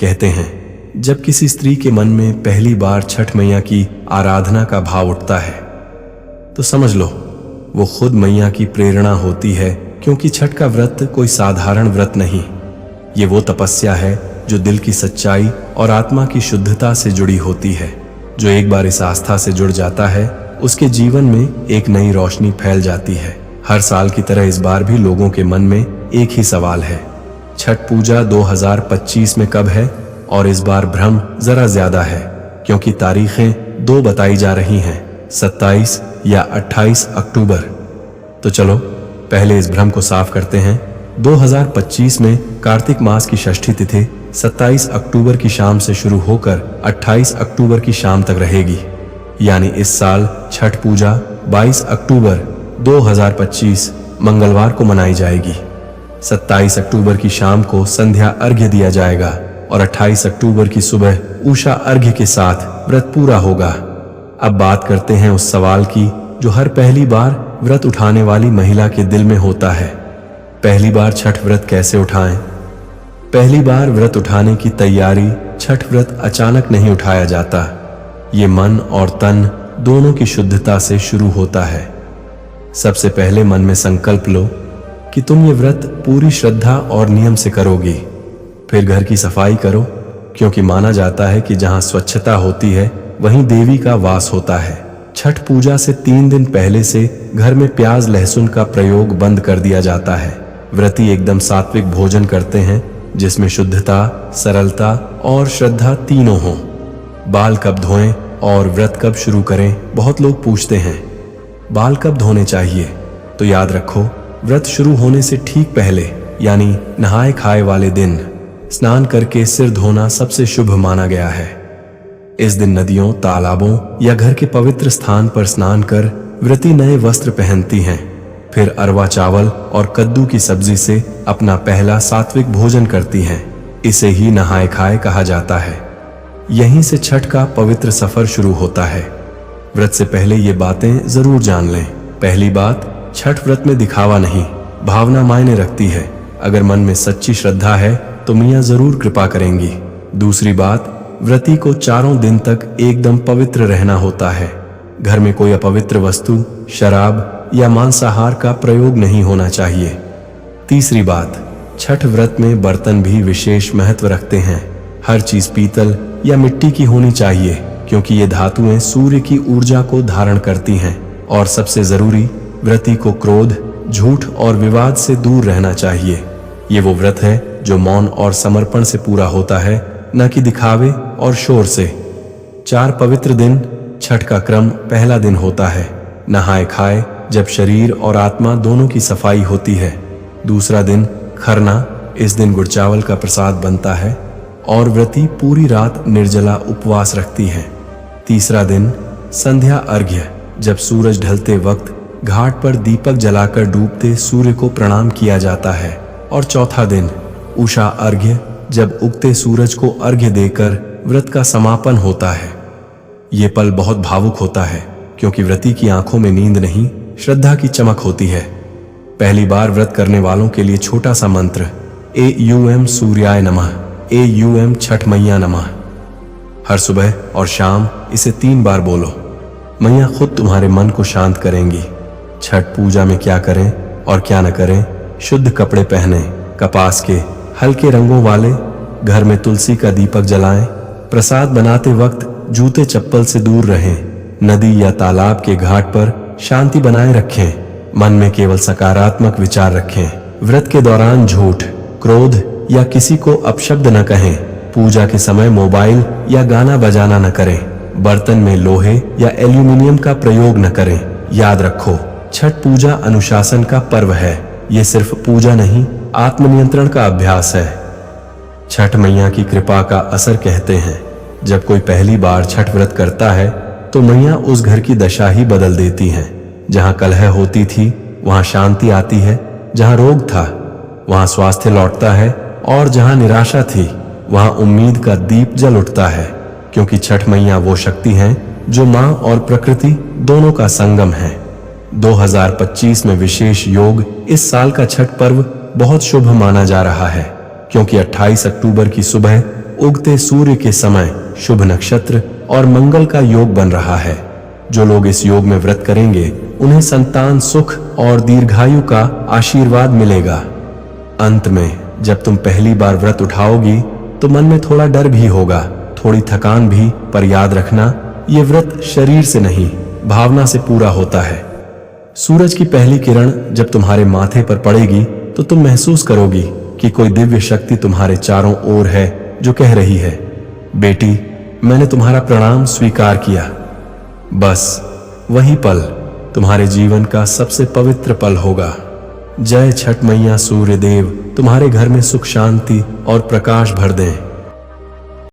कहते हैं जब किसी स्त्री के मन में पहली बार छठ मैया की आराधना का भाव उठता है तो समझ लो वो खुद मैया की प्रेरणा होती है, क्योंकि छठ का व्रत कोई साधारण व्रत नहीं। ये वो तपस्या है जो दिल की सच्चाई और आत्मा की शुद्धता से जुड़ी होती है। जो एक बार इस आस्था से जुड़ जाता है उसके जीवन में एक नई रोशनी फैल जाती है। हर साल की तरह इस बार भी लोगों के मन में एक ही सवाल है, छठ पूजा 2025 में कब है? और इस बार भ्रम जरा ज्यादा है, क्योंकि तारीखें दो बताई जा रही हैं, 27 या 28 अक्टूबर। तो चलो पहले इस भ्रम को साफ करते हैं। 2025 में कार्तिक मास की षष्ठी तिथि 27 अक्टूबर की शाम से शुरू होकर 28 अक्टूबर की शाम तक रहेगी। यानी इस साल छठ पूजा 22 अक्टूबर 2025 मंगलवार को मनाई जाएगी। 27 अक्टूबर की शाम को संध्या अर्घ्य दिया जाएगा और 28 अक्टूबर की सुबह उषा अर्घ्य के साथ व्रत पूरा होगा। अब बात करते हैं उस सवाल की जो हर पहली बार व्रत उठाने वाली महिला के दिल में होता है। पहली बार छठ व्रत कैसे उठाएं? पहली बार व्रत उठाने की तैयारी छठ व्रत अचानक नहीं उठाया जाता। ये मन और तन दोनों की शुद्धता से शुरू होता है। सबसे पहले मन में संकल्प लो कि तुम ये व्रत पूरी श्रद्धा और नियम से करोगी। फिर घर की सफाई करो, क्योंकि माना जाता है कि जहां स्वच्छता होती है वहीं देवी का वास होता है। छठ पूजा से 3 दिन पहले से घर में प्याज लहसुन का प्रयोग बंद कर दिया जाता है। व्रती एकदम सात्विक भोजन करते हैं जिसमें शुद्धता, सरलता और श्रद्धा तीनों हों। बाल कब धोएं और व्रत कब शुरू करें? बहुत लोग पूछते हैं बाल कब धोने चाहिए? तो याद रखो, व्रत शुरू होने से ठीक पहले यानी नहाए खाए वाले दिन स्नान करके सिर धोना सबसे शुभ माना गया है। इस दिन नदियों, तालाबों या घर के पवित्र स्थान पर स्नान कर व्रती नए वस्त्र पहनती हैं। फिर अरवा चावल और कद्दू की सब्जी से अपना पहला सात्विक भोजन करती हैं। इसे ही नहाए खाए कहा जाता है। यहीं से छठ का पवित्र सफर शुरू होता है। व्रत से पहले ये बातें जरूर जान लें। पहली बात, छठ व्रत में दिखावा नहीं, भावना मायने रखती है। अगर मन में सच्ची श्रद्धा है तो मियाँ जरूर कृपा करेंगी। दूसरी बात, व्रती को 4 दिन तक एकदम पवित्र रहना होता है। घर में कोई अपवित्र वस्तु, शराब या मांसाहार का प्रयोग नहीं होना चाहिए। तीसरी बात, छठ व्रत में बर्तन भी विशेष महत्व रखते हैं। हर चीज पीतल या मिट्टी की होनी चाहिए, क्योंकि ये धातुएं सूर्य की ऊर्जा को धारण करती हैं। और सबसे जरूरी, व्रती को क्रोध, झूठ और विवाद से दूर रहना चाहिए। ये वो व्रत है जो मौन और समर्पण से पूरा होता है, न कि दिखावे और शोर से। 4 पवित्र दिन छठ का क्रम पहला दिन होता है नहाए खाए, जब शरीर और आत्मा दोनों की सफाई होती है। दूसरा दिन खरना, इस दिन गुड़ चावल का प्रसाद बनता है और व्रती पूरी रात निर्जला उपवास रखती है। तीसरा दिन संध्या अर्घ्य, जब सूरज ढलते वक्त घाट पर दीपक जलाकर डूबते सूर्य को प्रणाम किया जाता है। और चौथा दिन उषा अर्घ्य, जब उगते सूरज को अर्घ्य देकर व्रत का समापन होता है। ये पल बहुत भावुक होता है, क्योंकि व्रती की आंखों में नींद नहीं, श्रद्धा की चमक होती है। पहली बार व्रत करने वालों के लिए छोटा सा मंत्र, AUM सूर्याय नमः, AUM छठ मैया नमः। हर सुबह और शाम इसे 3 बार बोलो। मैया खुद तुम्हारे मन को शांत करेंगी। छठ पूजा में क्या करें और क्या न करें? शुद्ध कपड़े पहने, कपास के हल्के रंगों वाले, घर में तुलसी का दीपक जलाएं। प्रसाद बनाते वक्त जूते चप्पल से दूर रहें। नदी या तालाब के घाट पर शांति बनाए रखें। मन में केवल सकारात्मक विचार रखें। व्रत के दौरान झूठ, क्रोध या किसी को अपशब्द न कहें। पूजा के समय मोबाइल या गाना बजाना न करें। बर्तन में लोहे या एल्यूमिनियम का प्रयोग न करें। याद रखो, छठ पूजा अनुशासन का पर्व है। ये सिर्फ पूजा नहीं, आत्मनियंत्रण का अभ्यास है। छठ मैया की कृपा का असर कहते हैं, जब कोई पहली बार छठ व्रत करता है तो मैया उस घर की दशा ही बदल देती हैं। जहां कलह होती थी वहां शांति आती है, जहां रोग था वहां स्वास्थ्य लौटता है, और जहां निराशा थी वहां उम्मीद का दीप जल उठता है। क्योंकि छठ मैया वो शक्ति हैं जो मां और प्रकृति दोनों का संगम है। 2025 में विशेष योग इस साल का छठ पर्व बहुत शुभ माना जा रहा है, क्योंकि 28 अक्टूबर की सुबह उगते सूर्य के समय शुभ नक्षत्र और मंगल का योग बन रहा है। जो लोग इस योग में व्रत करेंगे उन्हें संतान सुख और दीर्घायु का आशीर्वाद मिलेगा। अंत में जब तुम पहली बार व्रत उठाओगी तो मन में थोड़ा डर भी होगा, थोड़ी थकान भी, पर याद रखना ये व्रत शरीर से नहीं भावना से पूरा होता है। सूरज की पहली किरण जब तुम्हारे माथे पर पड़ेगी तो तुम महसूस करोगी कि कोई दिव्य शक्ति तुम्हारे चारों ओर है जो कह रही है, बेटी मैंने तुम्हारा प्रणाम स्वीकार किया। बस वही पल तुम्हारे जीवन का सबसे पवित्र पल होगा। जय छठ मैया, सूर्य देव तुम्हारे घर में सुख शांति और प्रकाश भर दें।